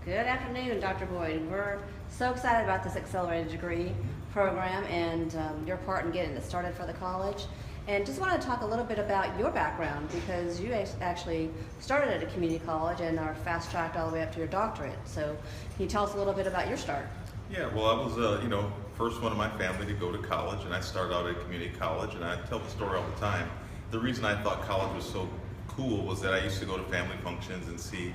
Good afternoon, Dr. Boyd. We're so excited about this accelerated degree program and your part in getting it started for the college. And just want to talk a little bit about your background, because you actually started at a community college and are fast-tracked all the way up to your doctorate. So can you tell us a little bit about your start? Yeah, well, I was, first one in my family to go to college, and I started out at community college, and I tell the story all the time. The reason I thought college was so cool was that I used to go to family functions and see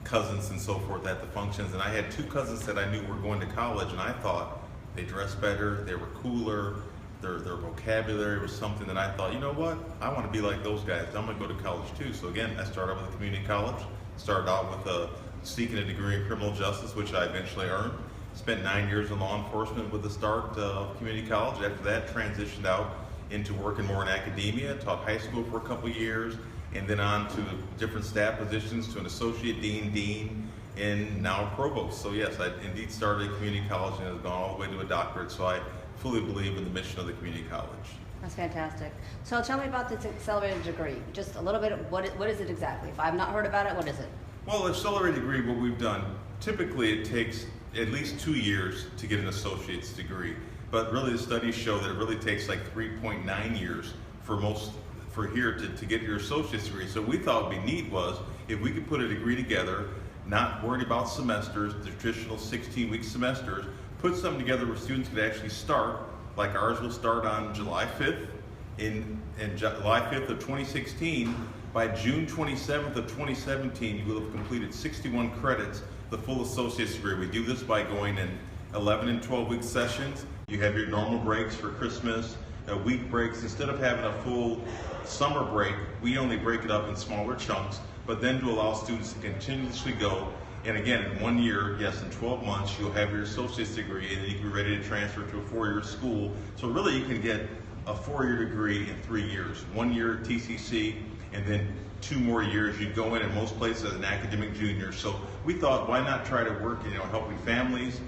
cousins and so forth at the functions, and I had two cousins that I knew were going to college, and I thought they dressed better, they were cooler, their vocabulary was something that I thought, you know what, I want to be like those guys, I'm going to go to college too. So again, I started out with a community college, started out with seeking a degree in criminal justice, which I eventually earned. Spent 9 years in law enforcement with the start of community college. After that, transitioned out into working more in academia, taught high school for a couple years, and then on to different staff positions, to an associate dean, and now a provost. So yes, I indeed started at community college and have gone all the way to a doctorate, so I fully believe in the mission of the community college. That's fantastic. So tell me about this accelerated degree. Just a little bit of what is it exactly? If I've not heard about it, what is it? Well, accelerated degree, what we've done, typically it takes at least 2 years to get an associate's degree. But really the studies show that it really takes like 3.9 years for here to get your associate's degree. So we thought would be neat was if we could put a degree together, not worried about semesters, the traditional 16-week semesters, put something together where students could actually start, like ours will start on July 5th, in July 5th of 2016. By June 27th of 2017, you will have completed 61 credits, the full associate's degree. We do this by going in 11 and 12-week sessions. You have your normal breaks for Christmas, week breaks. Instead of having a full summer break, we only break it up in smaller chunks, but then to allow students to continuously go. And again, in 1 year, yes, in 12 months, you'll have your associate's degree, and then you can be ready to transfer to a 4-year school. So really, you can get a 4-year degree in 3 years. 1 year TCC, and then 2 more years. You'd go in most places as an academic junior. So we thought, why not try to work, helping families,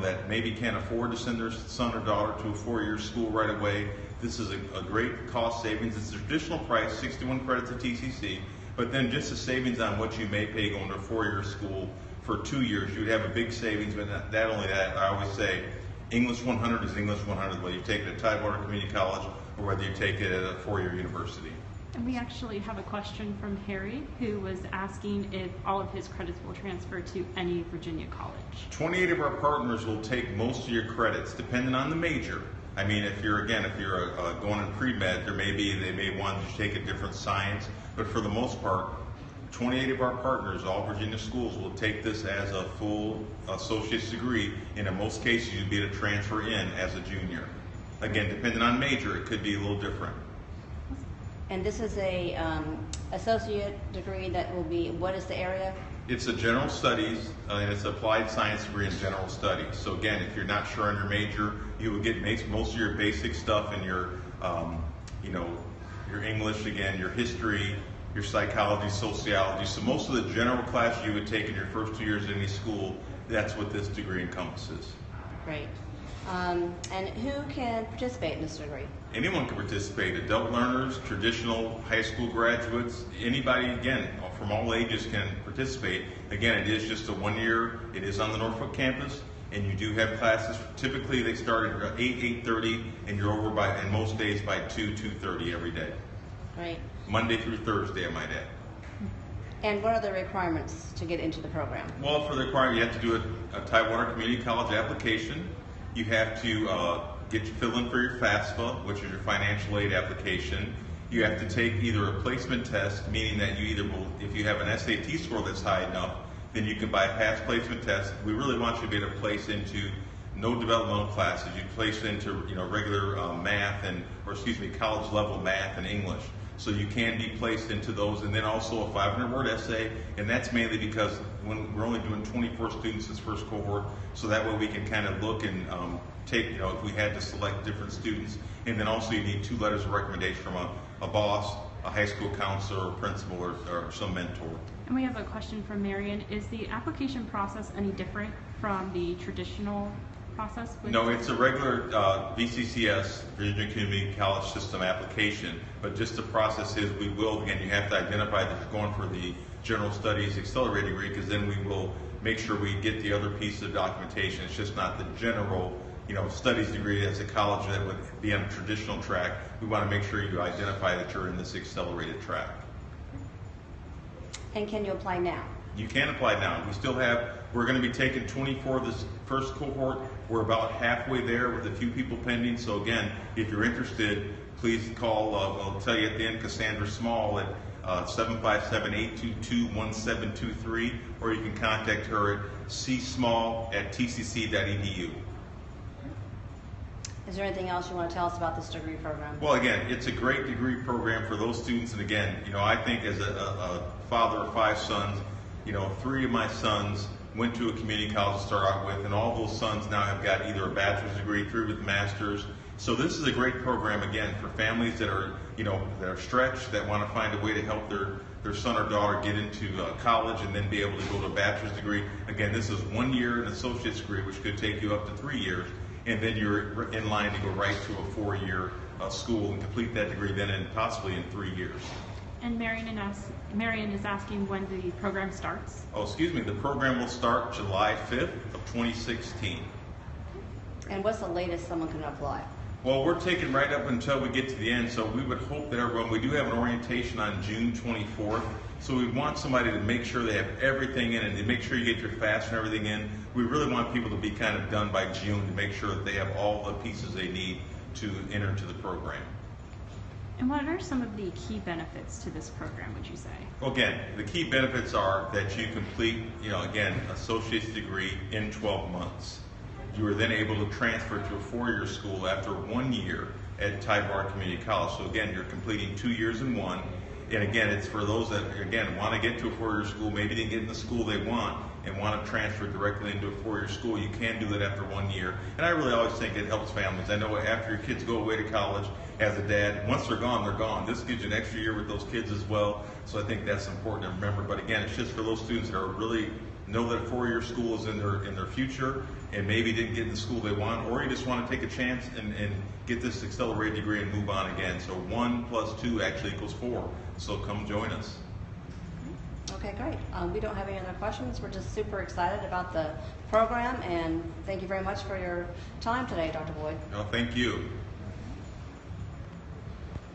that maybe can't afford to send their son or daughter to a 4-year school right away. This is a great cost savings. It's the traditional price, 61 credits of TCC. But then just the savings on what you may pay going to a 4-year school for 2 years, you'd have a big savings. But not only that, I always say English 100 is English 100, whether you take it at Tidewater Community College or whether you take it at a 4-year university. And we actually have a question from Harry, who was asking if all of his credits will transfer to any Virginia college. 28 of our partners will take most of your credits, depending on the major. I mean, if you're going in pre-med, they may want you to take a different science, but for the most part, 28 of our partners, all Virginia schools, will take this as a full associate's degree, and in most cases, you'd be able to transfer in as a junior. Again, depending on major, it could be a little different. And this is a associate degree that will be, what is the area? It's a general studies, and it's applied science degree in general studies. So again, if you're not sure on your major, you will get most of your basic stuff in your, your English, again, your history, your psychology, sociology. So most of the general class you would take in your first 2 years in any school, that's what this degree encompasses. Great. And who can participate in this degree? Anyone can participate. Adult learners, traditional high school graduates, anybody, again, from all ages can participate. Again, it is just a 1 year. It is on the Norfolk campus, and you do have classes. Typically, they start at 8:30, and you're over in most days by 2:30 every day. Right. Monday through Thursday, I might add. And what are the requirements to get into the program? Well, for the requirement, you have to do a Tidewater Community College application. You have to fill in for your FAFSA, which is your financial aid application. You have to take either a placement test, meaning that if you have an SAT score that's high enough, then you can bypass placement tests. We really want you to be able to place into no developmental classes. You place into regular math college level math and English. So you can be placed into those, and then also a 500-word essay, and that's mainly because when we're only doing 24 students this first cohort, so that way we can kind of look and take, if we had to select different students, and then also you need 2 letters of recommendation from a boss, a high school counselor, or principal, or some mentor. And we have a question from Marion. Is the application process any different from the traditional process? No, it's a regular VCCS, Virginia Community College System application, but just the process is you have to identify that you're going for the general studies accelerated degree, because then we will make sure we get the other piece of documentation. It's just not the general, studies degree as a college that would be on a traditional track. We want to make sure you identify that you're in this accelerated track. And can you apply now? You can apply now. We're going to be taking 24 this first cohort. We're about halfway there with a few people pending. So again, if you're interested, please call, I'll tell you at the end, Cassandra Small at 757-822-1723, or you can contact her at csmall@tcc.edu. Is there anything else you want to tell us about this degree program? Well, again, it's a great degree program for those students. And again, I think as a father of 5 sons, 3 of my sons went to a community college to start out with, and all those sons now have got either a bachelor's degree, 3 with masters. So this is a great program, again, for families that are, that are stretched, that want to find a way to help their son or daughter get into college and then be able to go to a bachelor's degree. Again, this is 1 year, an associate's degree, which could take you up to 3 years, and then you're in line to go right to a 4-year school and complete that degree then and possibly in 3 years. And Marion is asking when the program starts. Oh, excuse me, the program will start July 5th of 2016. And what's the latest someone can apply? Well, we're taking right up until we get to the end, so we would hope that everyone, we do have an orientation on June 24th, so we want somebody to make sure they have everything in and to make sure you get your FAFSA and everything in. We really want people to be kind of done by June to make sure that they have all the pieces they need to enter into the program. And what are some of the key benefits to this program, would you say? Well, again, the key benefits are that you complete, again, associate's degree in 12 months. You are then able to transfer to a 4-year school after 1 year at Tybar Community College. So again, you're completing 2 years in one. And again, it's for those that, again, want to get to a 4-year school, maybe didn't get in the school they want, and want to transfer directly into a 4-year school. You can do that after 1 year. And I really always think it helps families. I know after your kids go away to college, as a dad, once they're gone, they're gone. This gives you an extra year with those kids as well. So I think that's important to remember. But again, it's just for those students that are really know that a 4-year school is in their future and maybe didn't get in the school they want, or you just want to take a chance and get this accelerated degree and move on again. So 1 + 2 actually equals 4. So come join us. Okay, great. We don't have any other questions. We're just super excited about the program, and thank you very much for your time today, Dr. Boyd. No, thank you.